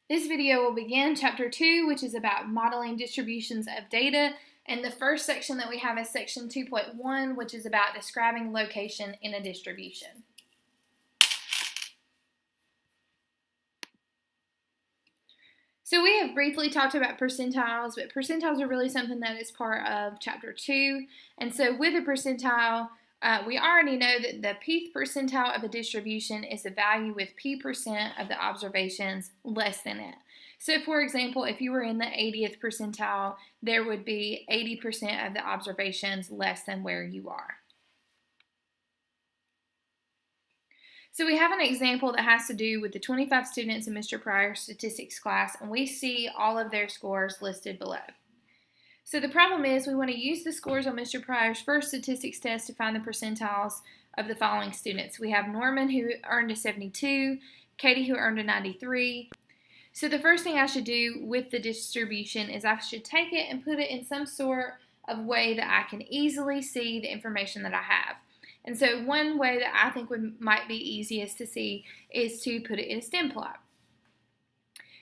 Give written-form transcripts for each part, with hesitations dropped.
This video will begin Chapter 2, which is about modeling distributions of data, and the first section that we have is Section 2.1, which is about describing location in a distribution. So we have briefly talked about percentiles, but percentiles are really something that is part of Chapter 2, and so with a percentile, we already know that the pth percentile of a distribution is a value with p% of the observations less than it. So for example, if you were in the 80th percentile, there would be 80% of the observations less than where you are. So we have an example that has to do with the 25 students in Mr. Pryor's statistics class, and we see all of their scores listed below. So the problem is we want to use the scores on Mr. Pryor's first statistics test to find the percentiles of the following students. We have Norman, who earned a 72, Katie, who earned a 93. So the first thing I should do with the distribution is I should take it and put it in some sort of way that I can easily see the information that I have. And so one way that I think might be easiest to see is to put it in a stem plot.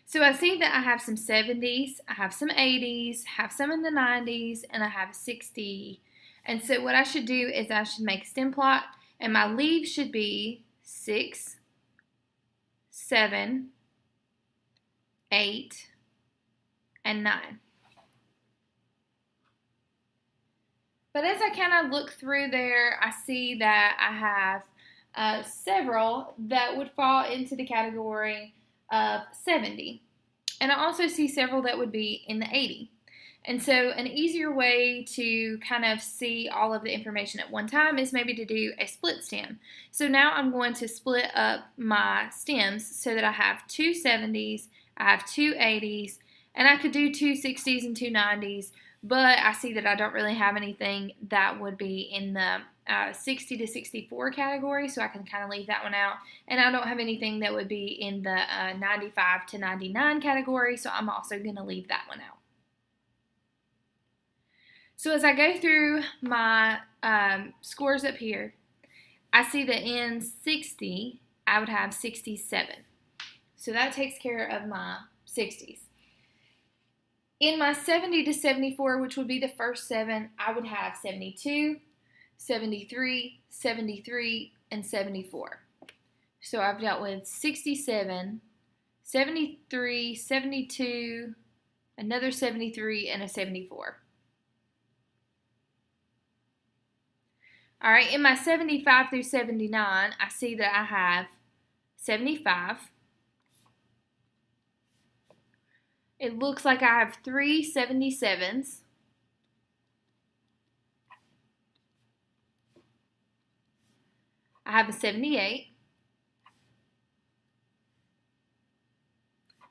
So I see that I have some 70s, I have some 80s, have some in the 90s, and I have 60. And so what I should do is I should make a stem plot, and my leaves should be 6, 7, 8, and 9. But as I kind of look through there, I see that I have several that would fall into the category of 70. And I also see several that would be in the 80. And so an easier way to kind of see all of the information at one time is maybe to do a split stem. So now I'm going to split up my stems so that I have two 70s, I have two 80s, and I could do two 60s and two 90s, but I see that I don't really have anything that would be in the 60 to 64 category, so I can kind of leave that one out. And I don't have anything that would be in the 95 to 99 category, so I'm also going to leave that one out. So as I go through my scores up here, I see that in 60, I would have 67. So that takes care of my 60s. In my 70 to 74, which would be the first 7, I would have 72, 73, 73, and 74. So I've dealt with 67, 73, 72, another 73, and a 74. All right, in my 75 through 79, I see that I have 75. It looks like I have 3 77s. I have a 78.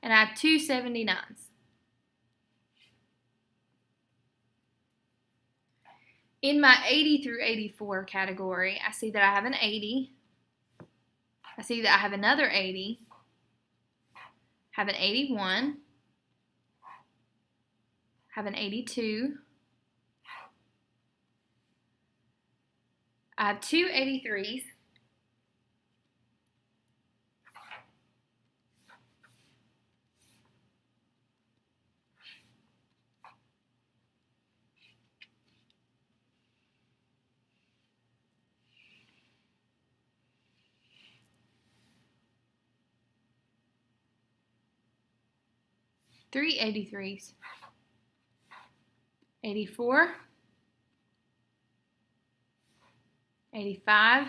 And I have two 79s. In my 80 through 84 category, I see that I have an 80. I see that I have another 80. Have an 81. Have an 82. I have two 83s. Three 83s. 84, 85,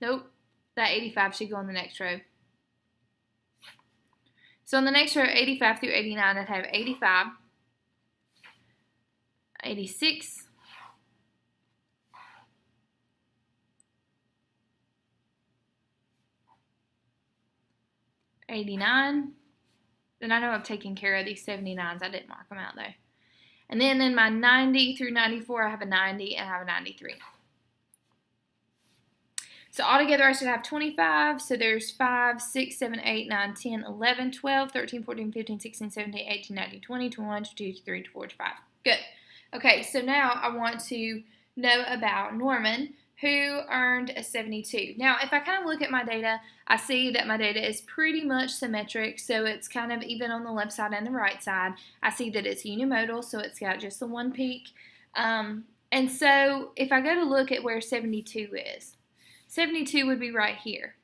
nope, that 85 should go on the next row. So on the next row, 85 through 89, I'd have 85, 86, 89, and I know I've taken care of these 79s. I didn't mark them out though. And then in my 90 through 94, I have a 90 and I have a 93. So altogether, I should have 25. So there's 5, 6, 7, 8, 9, 10, 11, 12, 13, 14, 15, 16, 17, 18, 19, 20, 21, 22, 23, 24, 25. Good. Okay, so now I want to know about Norman, who earned a 72. Now, if I kind of look at my data, I see that my data is pretty much symmetric, so it's kind of even on the left side and the right side. I see that it's unimodal, so it's got just the one peak. And so if I go to look at where 72 is, 72 would be right here.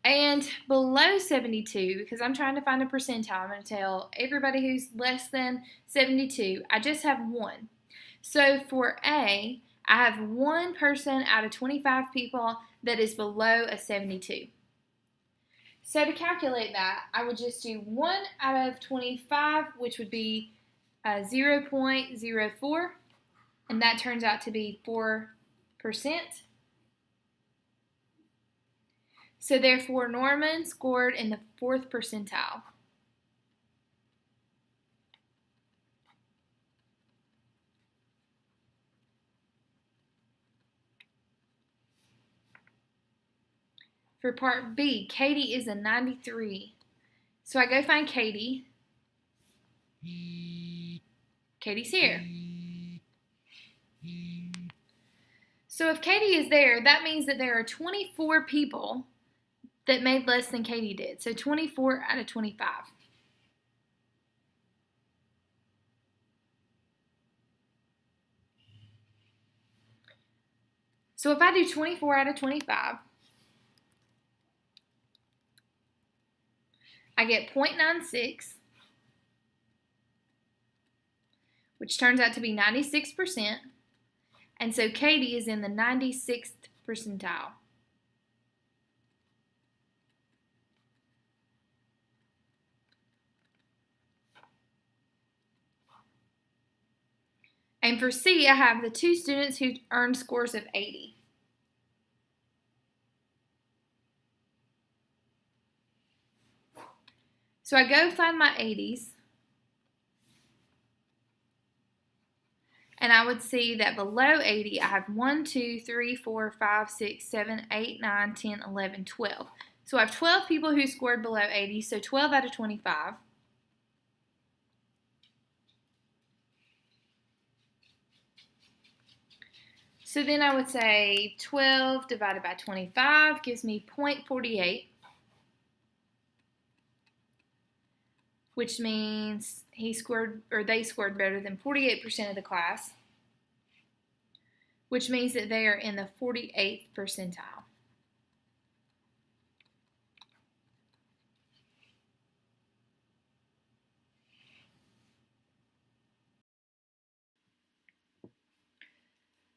And below 72, because I'm trying to find a percentile, I'm going to tell everybody who's less than 72, I just have one. So for A, I have one person out of 25 people that is below a 72. So to calculate that, I would just do 1 out of 25, which would be 0.04, and that turns out to be 4%. So therefore, Norman scored in the 4th percentile. For part B, Katie is a 93. So I go find Katie. Katie's here. So if Katie is there, that means that there are 24 people that made less than Katie did. So 24 out of 25. So if I do 24 out of 25, I get 0.96, which turns out to be 96%. And so Katie is in the 96th percentile. And for C, I have the 2 students who earned scores of 80. So I go find my 80s. And I would see that below 80, I have 1, 2, 3, 4, 5, 6, 7, 8, 9, 10, 11, 12. So I have 12 people who scored below 80, so 12 out of 25. So then I would say 12 divided by 25 gives me 0.48, which means they scored better than 48% of the class, which means that they are in the 48th percentile.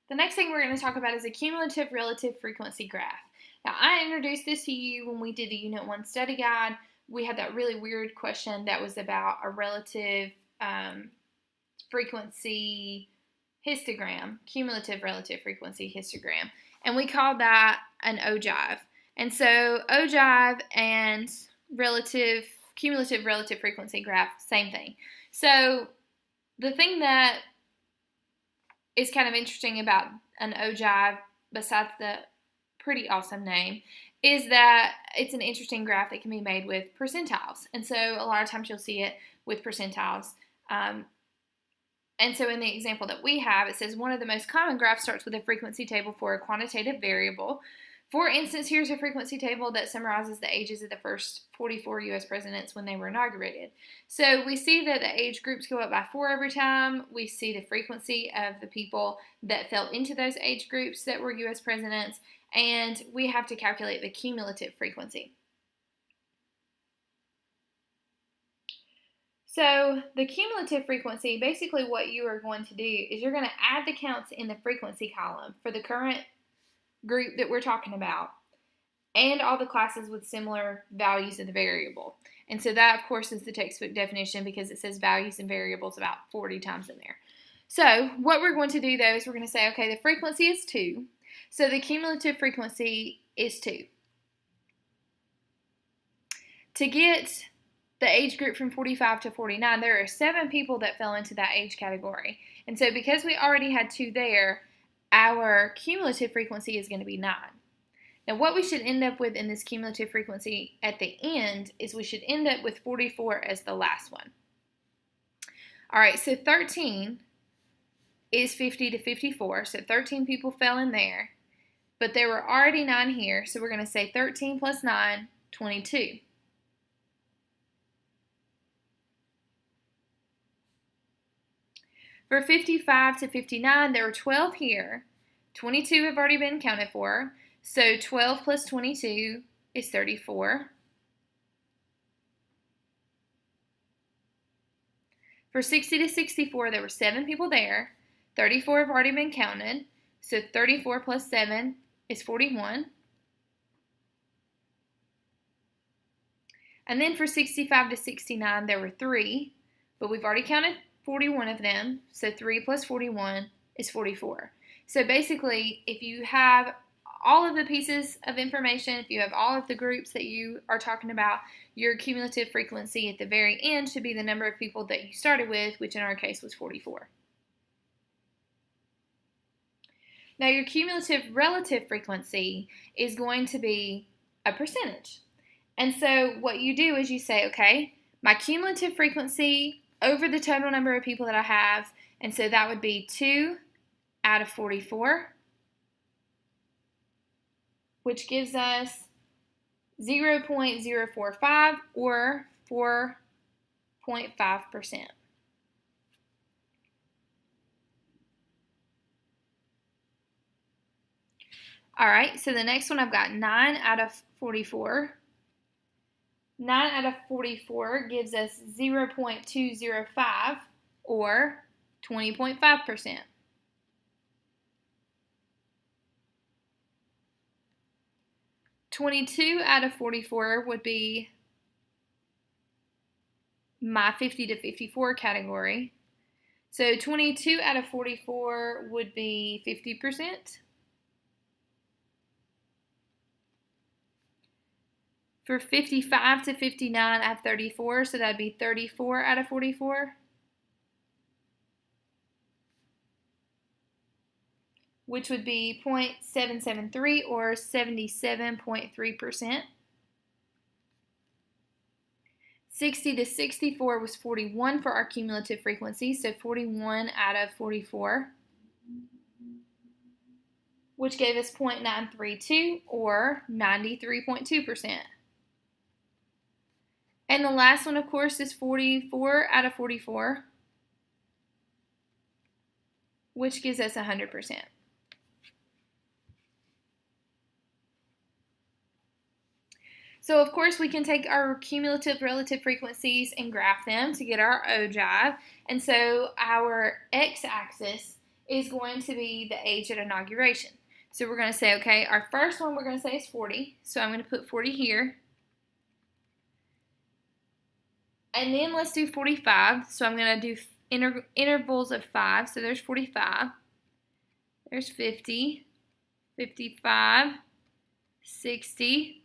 The next thing we're going to talk about is a cumulative relative frequency graph. Now, I introduced this to you when we did the Unit 1 study guide. We had that really weird question that was about a relative frequency histogram, cumulative relative frequency histogram, and we called that an ogive. And so ogive and cumulative relative frequency graph, same thing. So the thing that is kind of interesting about an ogive, besides the pretty awesome name, is that it's an interesting graph that can be made with percentiles. And so a lot of times you'll see it with percentiles. And so in the example that we have, it says one of the most common graphs starts with a frequency table for a quantitative variable. For instance, here's a frequency table that summarizes the ages of the first 44 U.S. presidents when they were inaugurated. So we see that the age groups go up by 4 every time. We see the frequency of the people that fell into those age groups that were U.S. presidents, and we have to calculate the cumulative frequency. So the cumulative frequency, basically what you are going to do is you're going to add the counts in the frequency column for the current group that we're talking about and all the classes with similar values of the variable. And so that, of course, is the textbook definition because it says values and variables about 40 times in there. So what we're going to do, though, is we're going to say, okay, the frequency is 2, so the cumulative frequency is 2. To get the age group from 45 to 49, there are 7 people that fell into that age category. And so because we already had 2 there, our cumulative frequency is going to be 9. Now what we should end up with in this cumulative frequency at the end is we should end up with 44 as the last one. Alright, so 13 is 50 to 54, so 13 people fell in there. but there were already 9 here, so we're going to say 13 plus 9, 22. For 55 to 59, there were 12 here. 22 have already been accounted for, so 12 plus 22 is 34. For 60 to 64, there were 7 people there. 34 have already been counted, so 34 plus 7 is 41. And then for 65 to 69, there were 3, but we've already counted 41 of them, so 3 plus 41 is 44. So basically, if you have all of the pieces of information, if you have all of the groups that you are talking about, your cumulative frequency at the very end should be the number of people that you started with, which in our case was 44. Now your cumulative relative frequency is going to be a percentage. And so what you do is you say, okay, my cumulative frequency over the total number of people that I have, and so that would be 2 out of 44, which gives us 0.045 or 4.5%. All right, so the next one I've got 9 out of 44. 9 out of 44 gives us 0.205 or 20.5%. 22 out of 44 would be my 50 to 54 category. So 22 out of 44 would be 50%. For 55 to 59, I have 34, so that would be 34 out of 44. Which would be 0.773 or 77.3%. 60 to 64 was 41 for our cumulative frequency, so 41 out of 44, which gave us 0.932 or 93.2%. And the last one, of course, is 44 out of 44, which gives us 100%. So, of course, we can take our cumulative relative frequencies and graph them to get our ogive. And so our x-axis is going to be the age at inauguration. So we're going to say, okay, our first one we're going to say is 40. So I'm going to put 40 here. And then let's do 45. So I'm going to do intervals of 5. So there's 45. There's 50, 55, 60,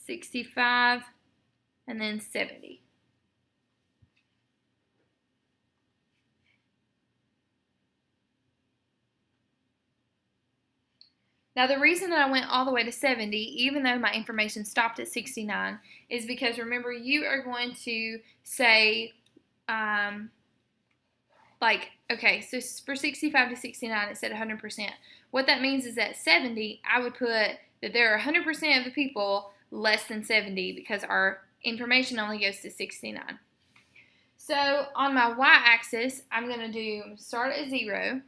65, and then 70. Now the reason that I went all the way to 70, even though my information stopped at 69, is because remember you are going to say, okay, so for 65 to 69 it said 100%. What that means is at 70, I would put that there are 100% of the people less than 70 because our information only goes to 69. So on my y-axis, I'm going to start at 0.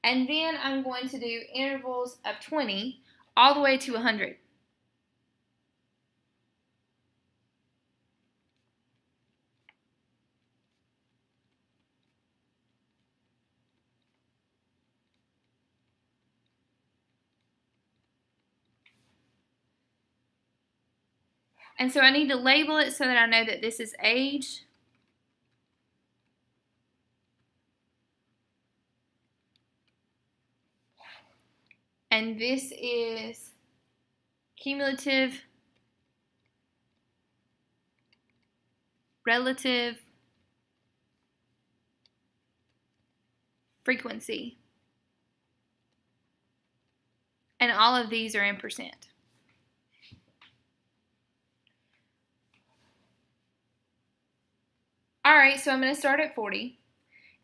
And then I'm going to do intervals of 20 all the way to 100. And so I need to label it so that I know that this is age. And this is cumulative relative frequency. And all of these are in percent. All right, so I'm going to start at 40,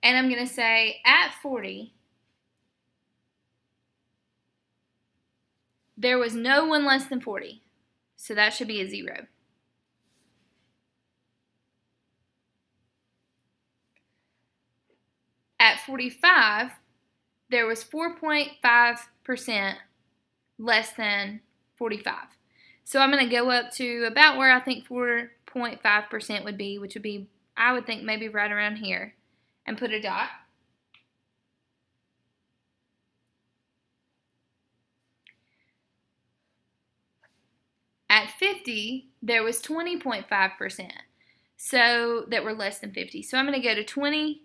and I'm going to say at 40, there was no one less than 40. So that should be a 0. At 45, there was 4.5% less than 45. So I'm going to go up to about where I think 4.5% would be, which would be, I would think, maybe right around here, and put a dot. At 50, there was 20.5%, so that were less than 50. So I'm going to go to 20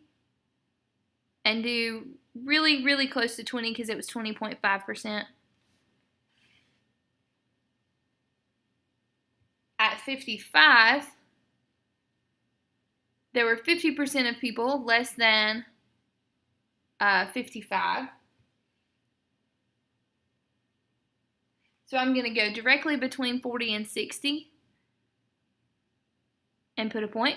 and do really, really close to 20 because it was 20.5%. At 55, there were 50% of people less than 55. So I'm going to go directly between 40 and 60 and put a point.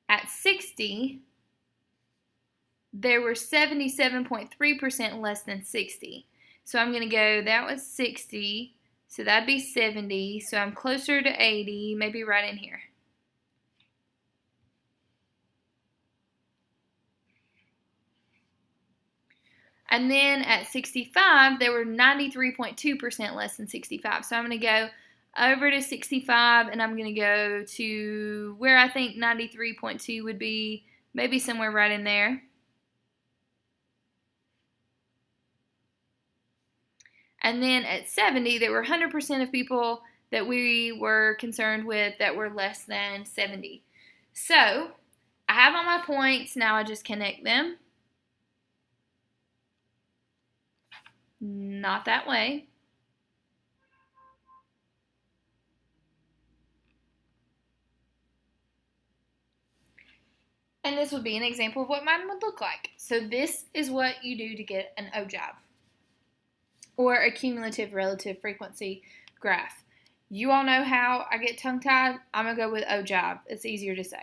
At 60, there were 77.3% less than 60. So I'm going to go, that was 60, so that'd be 70, so I'm closer to 80, maybe right in here. And then at 65, there were 93.2% less than 65. So I'm going to go over to 65, and I'm going to go to where I think 93.2 would be, maybe somewhere right in there. And then at 70, there were 100% of people that we were concerned with that were less than 70. So I have all my points. Now I just connect them. Not that way. And this would be an example of what mine would look like. So this is what you do to get an OJAB, or a cumulative relative frequency graph. You all know how I get tongue-tied. I'm going to go with OJAB. It's easier to say.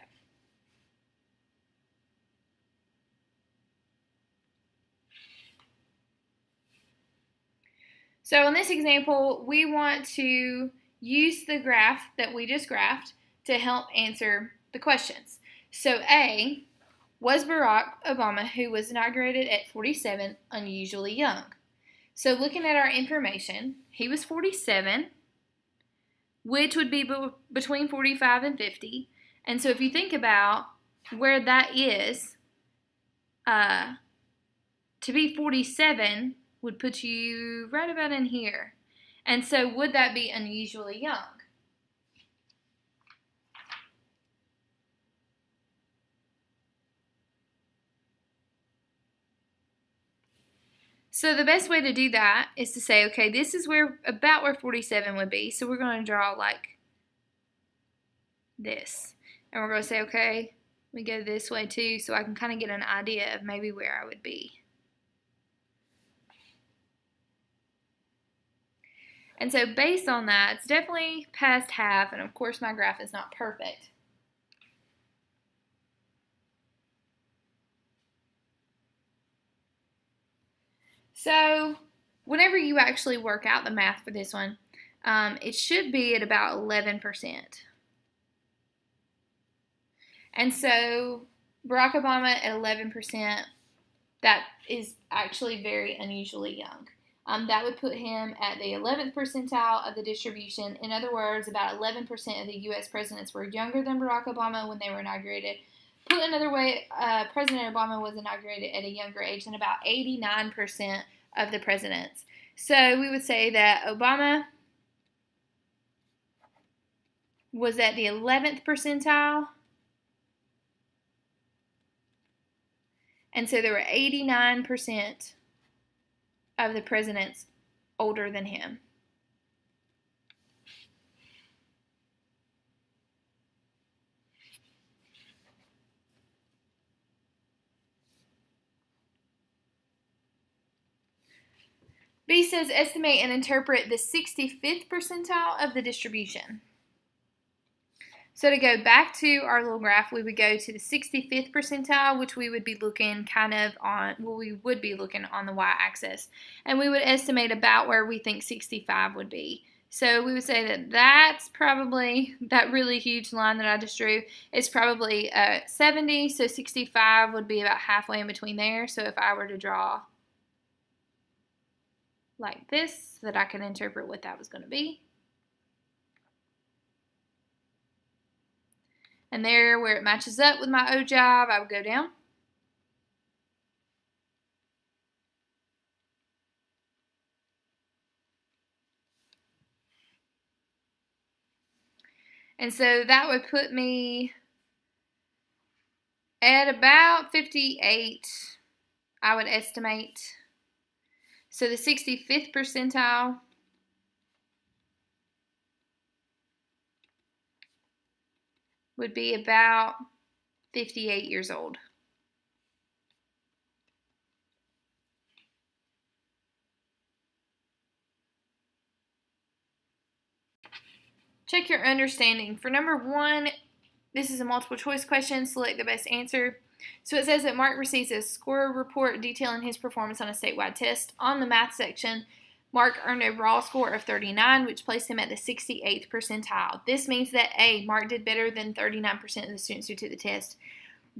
So in this example, we want to use the graph that we just graphed to help answer the questions. So A, was Barack Obama, who was inaugurated at 47, unusually young? So looking at our information, he was 47, which would be between 45 and 50. And so if you think about where that is, to be 47 would put you right about in here. And so would that be unusually young? So the best way to do that is to say, okay, this is about where 47 would be. So we're going to draw like this. And we're going to say, okay, we go this way too, so I can kind of get an idea of maybe where I would be. And so based on that, it's definitely past half, and of course my graph is not perfect. So whenever you actually work out the math for this one, it should be at about 11%. And so Barack Obama at 11%, that is actually very unusually young. That would put him at the 11th percentile of the distribution. In other words, about 11% of the U.S. presidents were younger than Barack Obama when they were inaugurated. Put another way, President Obama was inaugurated at a younger age than about 89% of the presidents. So we would say that Obama was at the 11th percentile. And so there were 89% of the presidents older than him. B says estimate and interpret the 65th percentile of the distribution. So to go back to our little graph, we would go to the 65th percentile, which we would be looking kind of on, well, we would be looking on the y-axis. And we would estimate about where we think 65 would be. So we would say that that's probably, that really huge line that I just drew, is probably 70. So 65 would be about halfway in between there. So if I were to draw like this, so that I can interpret what that was going to be. And there, where it matches up with my ogive, I would go down. And so that would put me at about 58, I would estimate. So the 65th percentile would be about 58 years old. Check your understanding. For number 1, this is a multiple choice question. Select the best answer. So it says that Mark receives a score report detailing his performance on a statewide test. On the math section, Mark earned a raw score of 39, which placed him at the 68th percentile. This means that A, Mark did better than 39% of the students who took the test.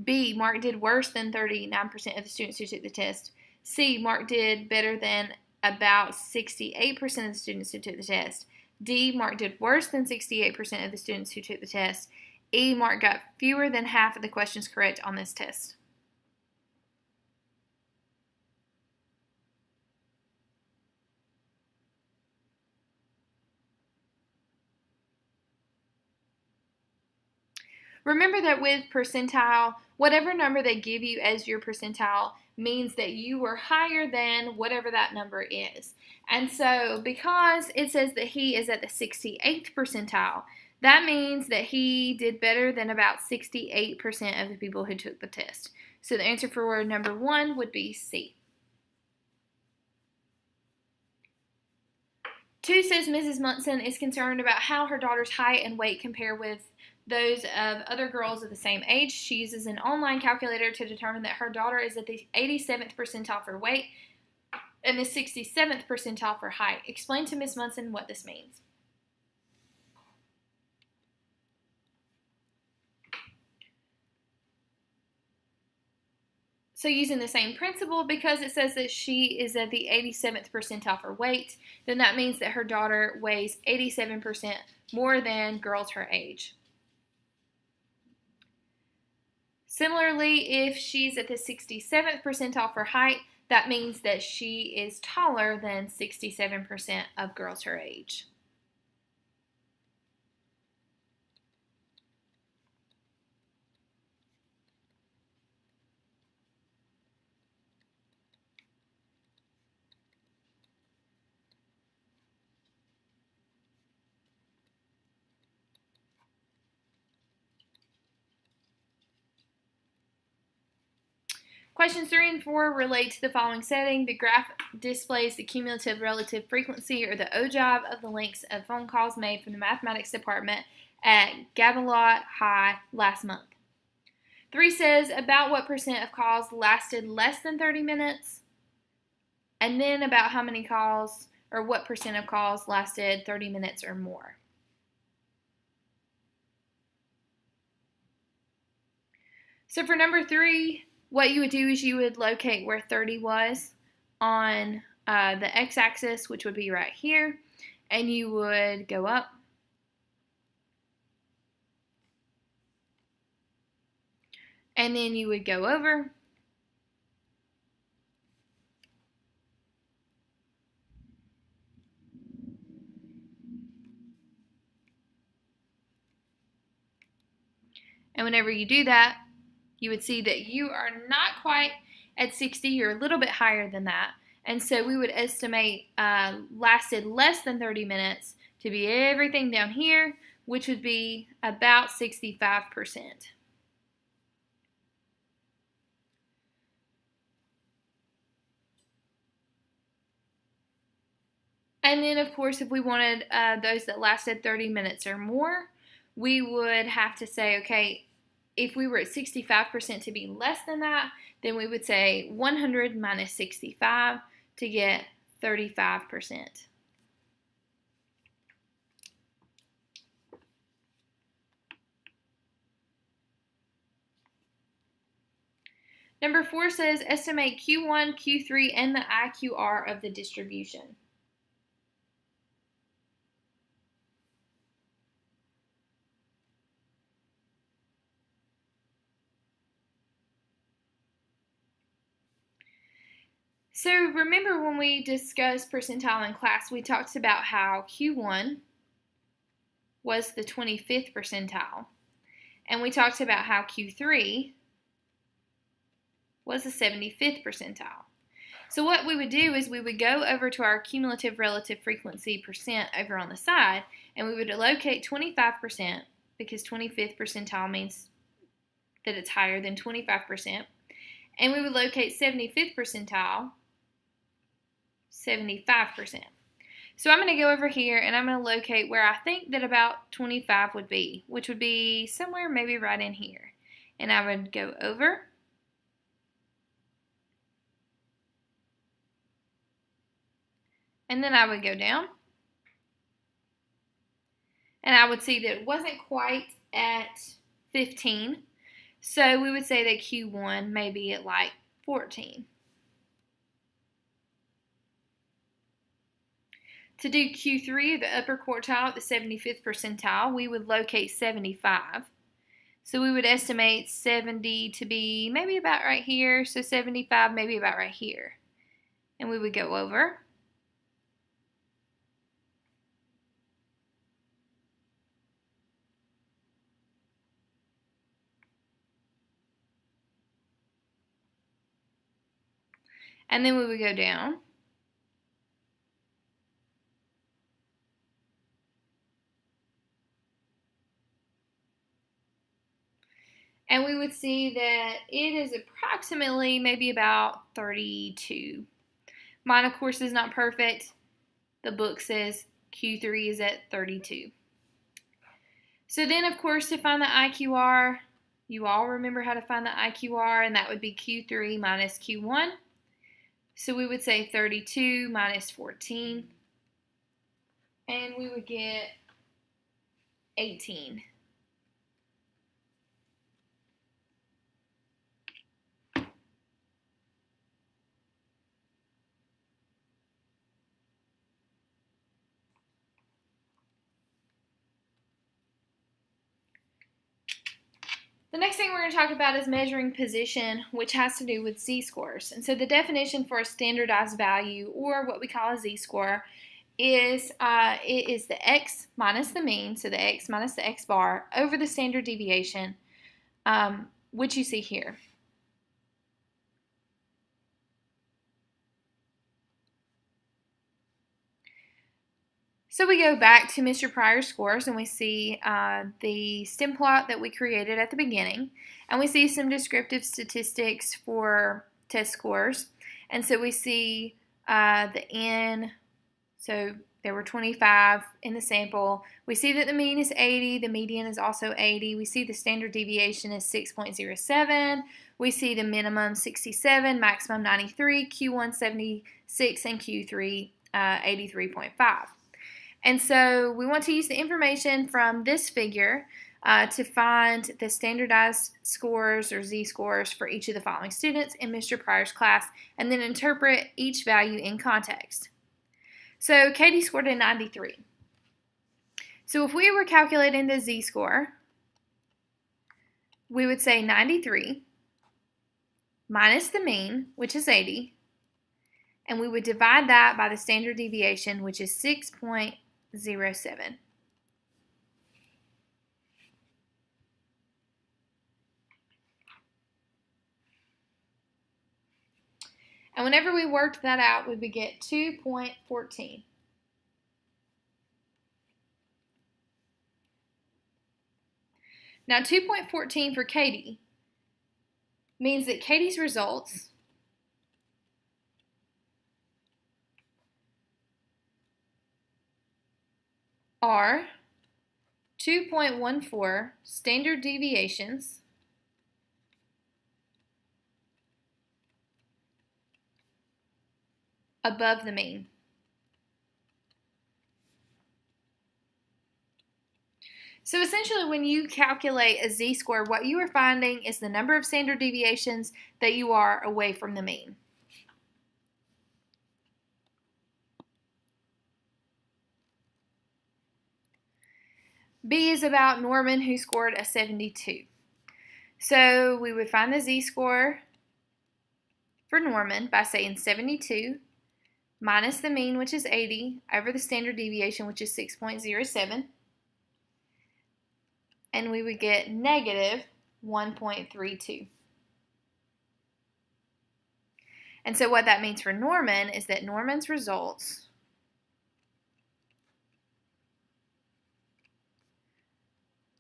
B, Mark did worse than 39% of the students who took the test. C, Mark did better than about 68% of the students who took the test. D, Mark did worse than 68% of the students who took the test. E, Mark got fewer than half of the questions correct on this test. Remember that with percentile, whatever number they give you as your percentile means that you were higher than whatever that number is. And so because it says that he is at the 68th percentile, that means that he did better than about 68% of the people who took the test. So the answer for number 1 would be C. 2 says Mrs. Munson is concerned about how her daughter's height and weight compare with those of other girls of the same age. She uses an online calculator to determine that her daughter is at the 87th percentile for weight and the 67th percentile for height. Explain to Ms. Munson what this means. So using the same principle, because it says that she is at the 87th percentile for weight, then that means that her daughter weighs 87% more than girls her age. Similarly, if she's at the 67th percentile for height, that means that she is taller than 67% of girls her age. Questions 3 and 4 relate to the following setting. The graph displays the cumulative relative frequency, or the ogive, of the lengths of phone calls made from the mathematics department at Gabalot High last month. 3 says about what percent of calls lasted less than 30 minutes, and then about how many calls, or what percent of calls lasted 30 minutes or more. So for number 3, what you would do is you would locate where 30 was on the x-axis, which would be right here, and you would go up. And then you would go over. And whenever you do that, you would see that you are not quite at 60, you're a little bit higher than that. And so we would estimate lasted less than 30 minutes to be everything down here, which would be about 65%. And then, of course, if we wanted those that lasted 30 minutes or more, we would have to say, okay, if we were at 65% to be less than that, then we would say 100 minus 65 to get 35%. Number 4 says estimate Q1, Q3, and the IQR of the distribution. So remember when we discussed percentile in class, we talked about how Q1 was the 25th percentile. And we talked about how Q3 was the 75th percentile. So what we would do is we would go over to our cumulative relative frequency percent over on the side, and we would locate 25% because 25th percentile means that it's higher than 25%. And we would locate 75th percentile, 75%. So I'm going to go over here and I'm going to locate where I think that about 25 would be, which would be somewhere maybe right in here. And I would go over. And then I would go down. And I would see that it wasn't quite at 15. So we would say that Q1 may be at like 14. To do Q3, the upper quartile at the 75th percentile, we would locate 75. So we would estimate 70 to be maybe about right here. So 75 maybe about right here. And we would go over. And then we would go down. And we would see that it is approximately maybe about 32. Mine, of course, is not perfect. The book says Q3 is at 32. So then, of course, to find the IQR, you all remember how to find the IQR, and that would be Q3 minus Q1. So we would say 32 minus 14, and we would get 18. The next thing we're going to talk about is measuring position, which has to do with z-scores. And so the definition for a standardized value, or what we call a z-score, is it is the x minus the mean, so the x minus the x bar, over the standard deviation, which you see here. So we go back to Mr. Pryor's scores and we see the stem plot that we created at the beginning, and we see some descriptive statistics for test scores. And so we see the N, so there were 25 in the sample. We see that the mean is 80, the median is also 80. We see the standard deviation is 6.07. We see the minimum 67, maximum 93, Q1 76, and Q3 83.5. And so we want to use the information from this figure to find the standardized scores or z-scores for each of the following students in Mr. Pryor's class, and then interpret each value in context. So Katie scored a 93. So if we were calculating the z-score, we would say 93 minus the mean, which is 80, and we would divide that by the standard deviation, which is 6.07. And whenever we worked that out, we would get 2.14. Now 2.14 for Katie means that Katie's results are 2.14 standard deviations above the mean. So essentially, when you calculate a z-score, what you are finding is the number of standard deviations that you are away from the mean. B is about Norman, who scored a 72. So we would find the z-score for Norman by saying 72 minus the mean, which is 80, over the standard deviation, which is 6.07. And we would get negative 1.32. And so what that means for Norman is that Norman's results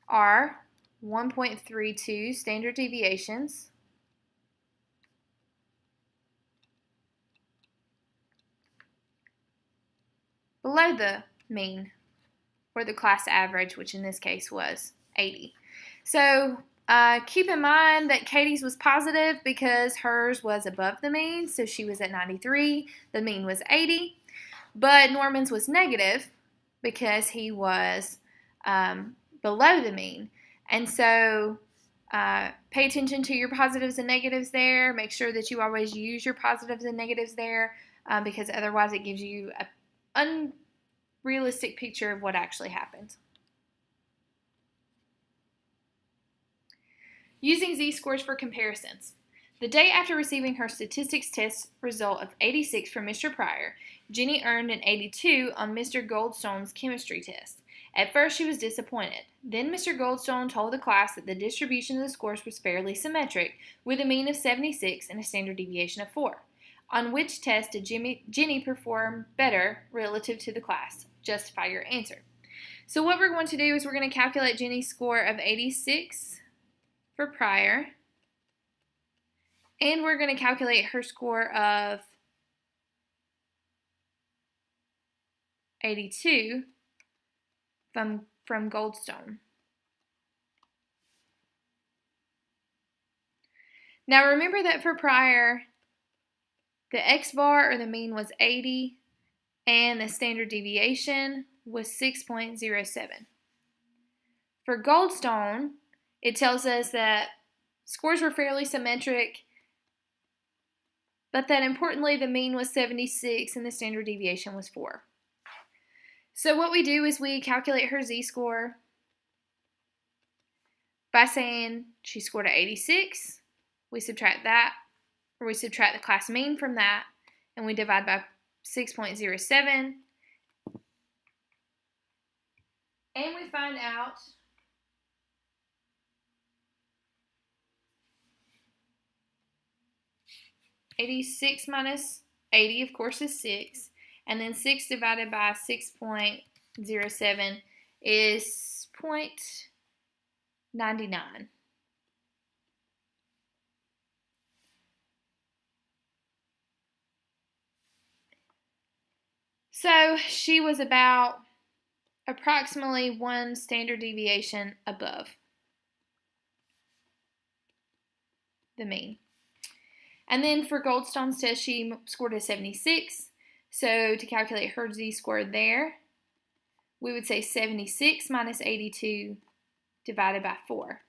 are 1.32 standard deviations below the mean, or the class average, which in this case was 80. So keep in mind that Katie's was positive because hers was above the mean, so she was at 93. The mean was 80. But Norman's was negative because he was below the mean. And so pay attention to your positives and negatives there. Make sure that you always use your positives and negatives there because otherwise it gives you an unrealistic picture of what actually happened. Using z-scores for comparisons. The day after receiving her statistics test result of 86 from Mr. Pryor, Jenny earned an 82 on Mr. Goldstone's chemistry test. At first, she was disappointed. Then Mr. Goldstone told the class that the distribution of the scores was fairly symmetric, with a mean of 76 and a standard deviation of 4. On which test did Jenny perform better relative to the class? Justify your answer. So what we're going to do is we're going to calculate Jenny's score of 86 for Pryor, and we're going to calculate her score of 82 from Goldstone. Now remember that for Pryor, the x-bar or the mean was 80 and the standard deviation was 6.07. For Goldstone, it tells us that scores were fairly symmetric, but that importantly the mean was 76 and the standard deviation was 4. So what we do is we calculate her z-score by saying she scored an 86. We subtract that, or we subtract the class mean from that, and we divide by 6.07. And we find out (86 minus 80, of course, is 6. And then 6 divided by 6.07 is 0.99. So she was about approximately 1 standard deviation above the mean. And then for Goldstone's test, she scored a 76. So to calculate her z-score there, we would say 76 minus 82 divided by 4.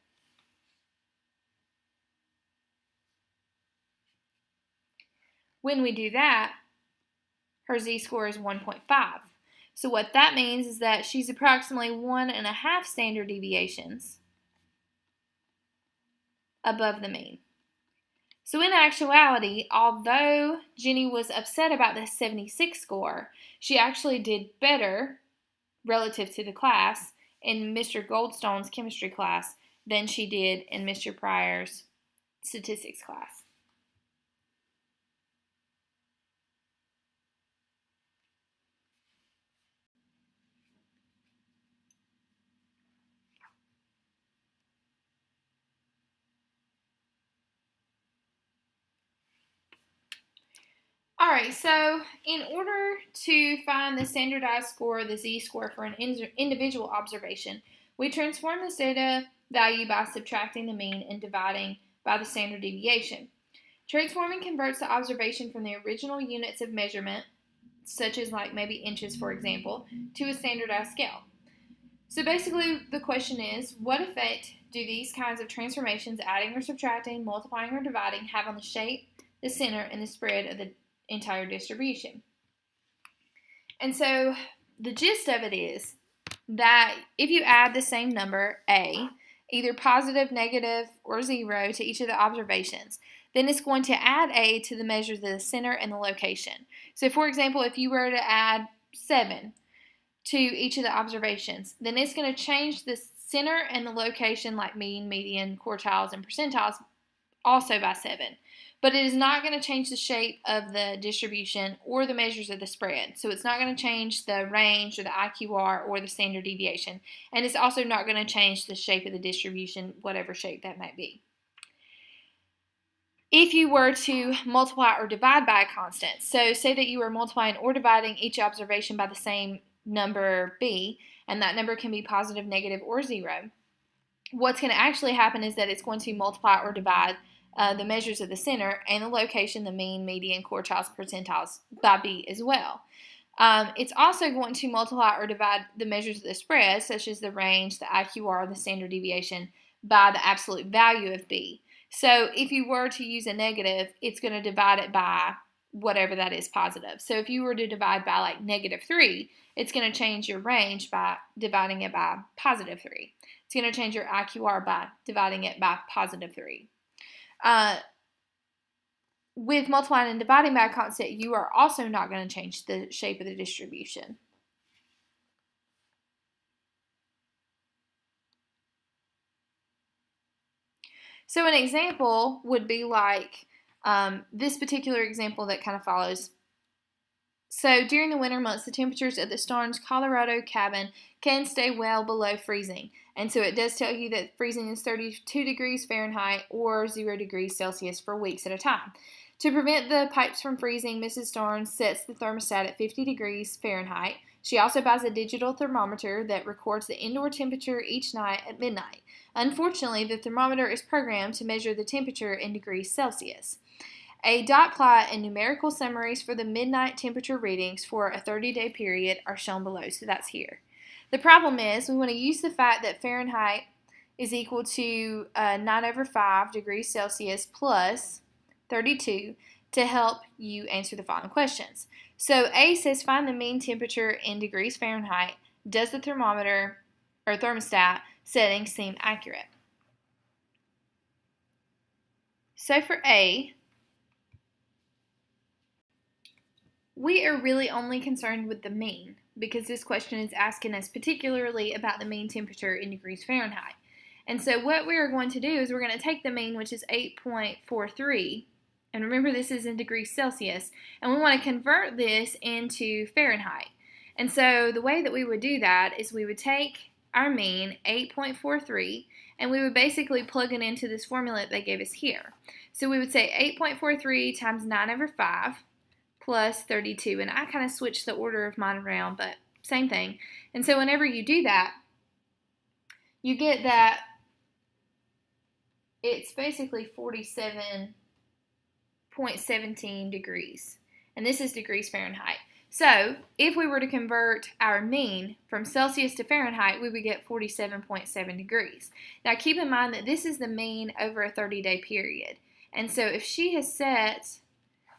When we do that, her z-score is 1.5. So what that means is that she's approximately 1.5 standard deviations above the mean. So in actuality, although Jenny was upset about the 76 score, she actually did better relative to the class in Mr. Goldstone's chemistry class than she did in Mr. Pryor's statistics class. Alright, so in order to find the standardized score, the z-score for an individual observation, We transform this data value by subtracting the mean and dividing by the standard deviation. Transforming converts the observation from the original units of measurement, such as like maybe inches, for example, to a standardized scale. So basically, the question is, what effect do these kinds of transformations, adding or subtracting, multiplying or dividing, have on the shape, the center, and the spread of the entire distribution? And so the gist of it is that if you add the same number, A, either positive, negative, or 0 to each of the observations, then it's going to add A to the measures of the center and the location. So for example, if you were to add 7 to each of the observations, then it's going to change the center and the location, like mean, median, quartiles, and percentiles, also by 7. But it is not going to change the shape of the distribution or the measures of the spread. So it's not going to change the range or the IQR or the standard deviation. And it's also not going to change the shape of the distribution, whatever shape that might be. If you were to multiply or divide by a constant, so say that you were multiplying or dividing each observation by the same number B, and that number can be positive, negative, or 0, what's going to actually happen is that it's going to multiply or divide the measures of the center and the location, the mean, median, quartiles, percentiles, by B as well. It's also going to multiply or divide the measures of the spread, such as the range, the IQR, the standard deviation, by the absolute value of B. So if you were to use a negative, it's going to divide it by whatever that is positive. So if you were to divide by like -3, it's going to change your range by dividing it by +3. It's going to change your IQR by dividing it by +3. With multiplying and dividing by a constant, you are also not going to change the shape of the distribution. So an example would be like this particular example that kind of follows. So during the winter months, the temperatures at the Starnes, Colorado cabin can stay well below freezing. And so it does tell you that freezing is 32 degrees Fahrenheit or 0 degrees Celsius for weeks at a time. To prevent the pipes from freezing, Mrs. Starnes sets the thermostat at 50 degrees Fahrenheit. She also buys a digital thermometer that records the indoor temperature each night at midnight. Unfortunately, the thermometer is programmed to measure the temperature in degrees Celsius. A dot plot and numerical summaries for the midnight temperature readings for a 30-day period are shown below, so that's here. The problem is we want to use the fact that Fahrenheit is equal to 9/5 degrees Celsius plus 32 to help you answer the following questions. So A says find the mean temperature in degrees Fahrenheit. Does the thermometer or thermostat settings seem accurate? So for A, we are really only concerned with the mean because this question is asking us particularly about the mean temperature in degrees Fahrenheit. And so what we are going to do is we're going to take the mean, which is 8.43, and remember this is in degrees Celsius, and we want to convert this into Fahrenheit. And so the way that we would do that is we would take our mean, 8.43, and we would basically plug it into this formula that they gave us here. So we would say 8.43 times 9/5 plus 32, and I kind of switched the order of mine around, but same thing. And so whenever you do that, you get that it's basically 47.17 degrees, and this is degrees Fahrenheit. So if we were to convert our mean from Celsius to Fahrenheit, we would get 47.7 degrees. Now keep in mind that this is the mean over a 30-day period. And so if she has set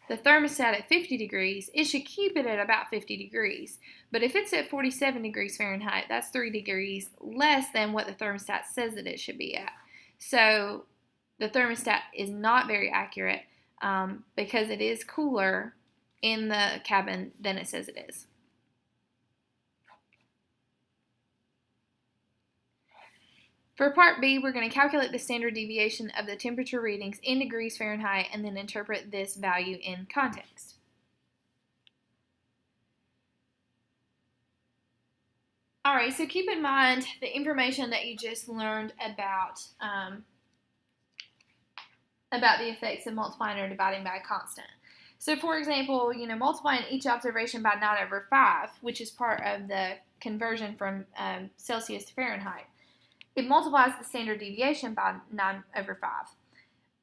the thermostat at 50 degrees, it should keep it at about 50 degrees. But if it's at 47 degrees Fahrenheit, that's 3 degrees less than what the thermostat says that it should be at. So the thermostat is not very accurate because it is cooler in the cabin than it says it is. For part B, we're going to calculate the standard deviation of the temperature readings in degrees Fahrenheit and then interpret this value in context. All right, so keep in mind the information that you just learned about the effects of multiplying or dividing by a constant. So for example, multiplying each observation by 9/5, which is part of the conversion from Celsius to Fahrenheit. it multiplies the standard deviation by 9/5.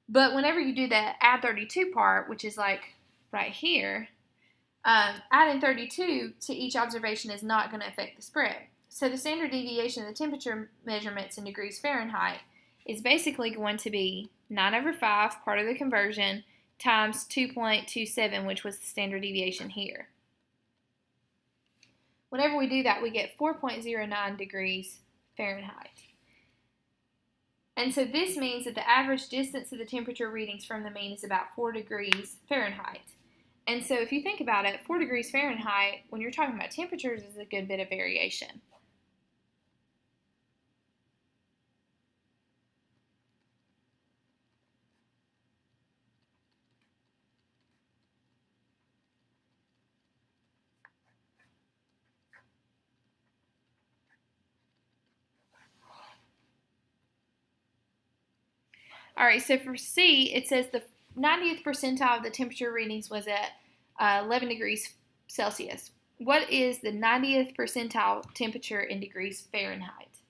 But whenever you do that add 32 part, which is like right here, adding 32 to each observation is not going to affect the spread. So the standard deviation of the temperature measurements in degrees Fahrenheit is basically going to be 9/5, part of the conversion, times 2.27, which was the standard deviation here. Whenever we do that, we get 4.09 degrees Fahrenheit. And so this means that the average distance of the temperature readings from the mean is about 4 degrees Fahrenheit. And so if you think about it, 4 degrees Fahrenheit, when you're talking about temperatures, is a good bit of variation. All right, so for C, it says the 90th percentile of the temperature readings was at 11 degrees Celsius. What is the 90th percentile temperature in degrees Fahrenheit?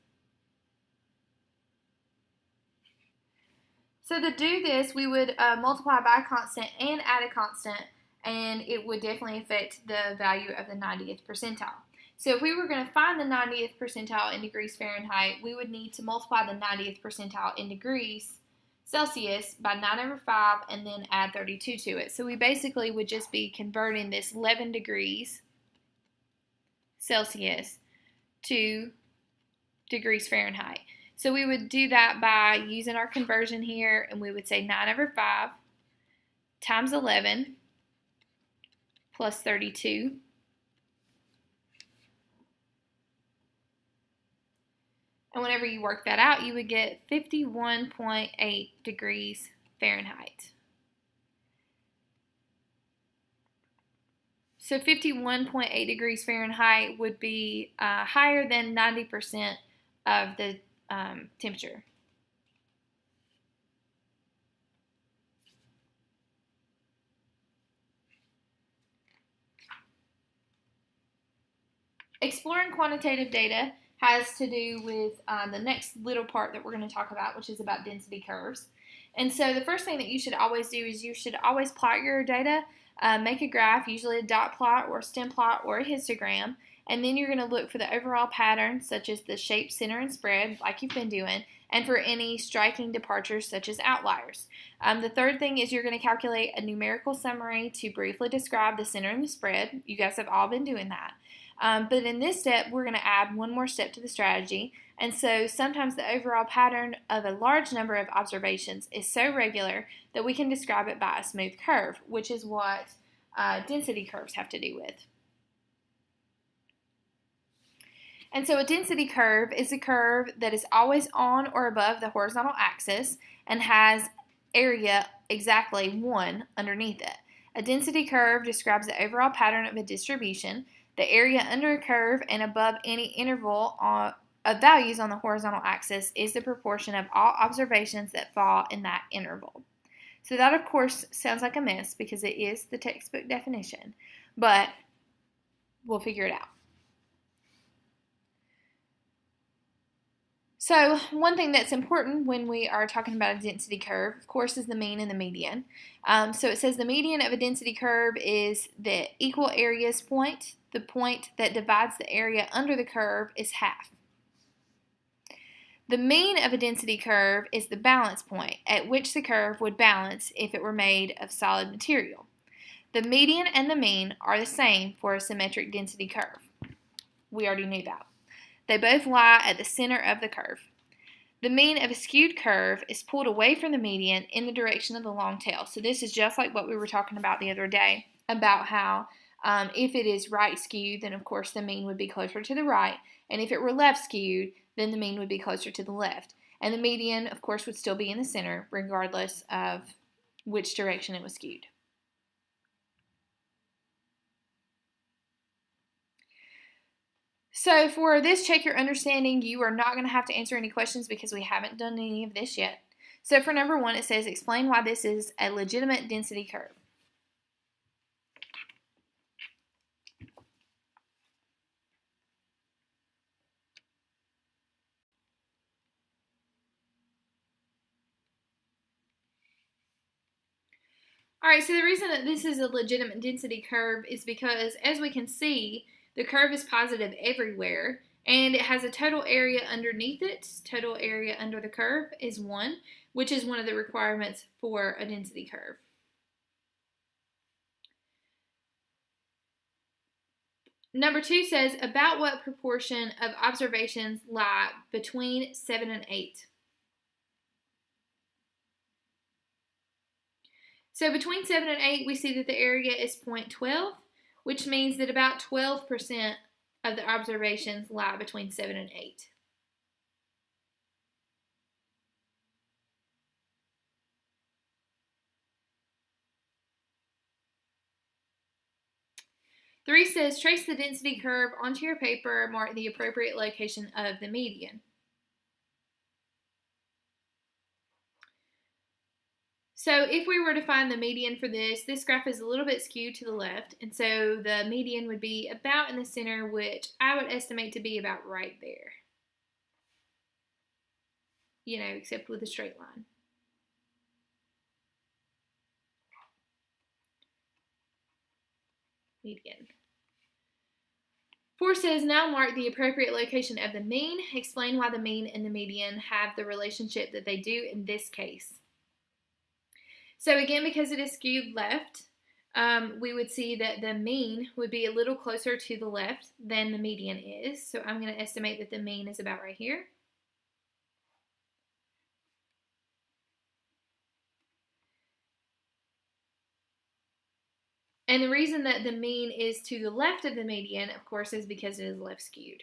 So to do this, we would multiply by a constant and add a constant, and it would definitely affect the value of the 90th percentile. So if we were going to find the 90th percentile in degrees Fahrenheit, we would need to multiply the 90th percentile in degrees Celsius by 9/5 and then add 32 to it. So we basically would just be converting this 11 degrees Celsius to degrees Fahrenheit. So we would do that by using our conversion here, and we would say 9/5 times 11 plus 32. And whenever you work that out, you would get 51.8 degrees Fahrenheit. So 51.8 degrees Fahrenheit would be higher than 90% of the temperature. Exploring quantitative data has to do with the next little part that we're going to talk about, which is about density curves. And so the first thing that you should always do is you should always plot your data, make a graph, usually a dot plot or a stem plot or a histogram, and then you're going to look for the overall pattern, such as the shape, center, and spread, like you've been doing, and for any striking departures, such as outliers. The third thing is you're going to calculate a numerical summary to briefly describe the center and the spread. You guys have all been doing that. But in this step, we're going to add one more step to the strategy. And so sometimes the overall pattern of a large number of observations is so regular that we can describe it by a smooth curve, which is what density curves have to do with. And so a density curve is a curve that is always on or above the horizontal axis and has area exactly 1 underneath it. A density curve describes the overall pattern of a distribution. The area under a curve and above any interval of values on the horizontal axis is the proportion of all observations that fall in that interval. So that, of course, sounds like a mess because it is the textbook definition, but we'll figure it out. So one thing that's important when we are talking about a density curve, of course, is the mean and the median. So it says the median of a density curve is the equal areas point. The point that divides the area under the curve is half. The mean of a density curve is the balance point at which the curve would balance if it were made of solid material. The median and the mean are the same for a symmetric density curve. We already knew that. They both lie at the center of the curve. The mean of a skewed curve is pulled away from the median in the direction of the long tail. So this is just like what we were talking about the other day about how if it is right skewed, then of course the mean would be closer to the right. And if it were left skewed, then the mean would be closer to the left. And the median, of course, would still be in the center regardless of which direction it was skewed. So for this check your understanding, you are not going to have to answer any questions because we haven't done any of this yet. So for number 1, it says explain why this is a legitimate density curve. All right, so the reason that this is a legitimate density curve is because, as we can see, the curve is positive everywhere, and it has a total area underneath it. Total area under the curve is 1, which is one of the requirements for a density curve. Number 2 says, about what proportion of observations lie between 7 and 8? So between 7 and 8, we see that the area is 0.12, which means that about 12% of the observations lie between 7 and 8. Three says, trace the density curve onto your paper, mark the appropriate location of the median. So if we were to find the median for this graph is a little bit skewed to the left, and so the median would be about in the center, which I would estimate to be about right there. Except with a straight line. Median. 4 says, now mark the appropriate location of the mean. Explain why the mean and the median have the relationship that they do in this case. So again, because it is skewed left, we would see that the mean would be a little closer to the left than the median is. So I'm going to estimate that the mean is about right here. And the reason that the mean is to the left of the median, of course, is because it is left skewed.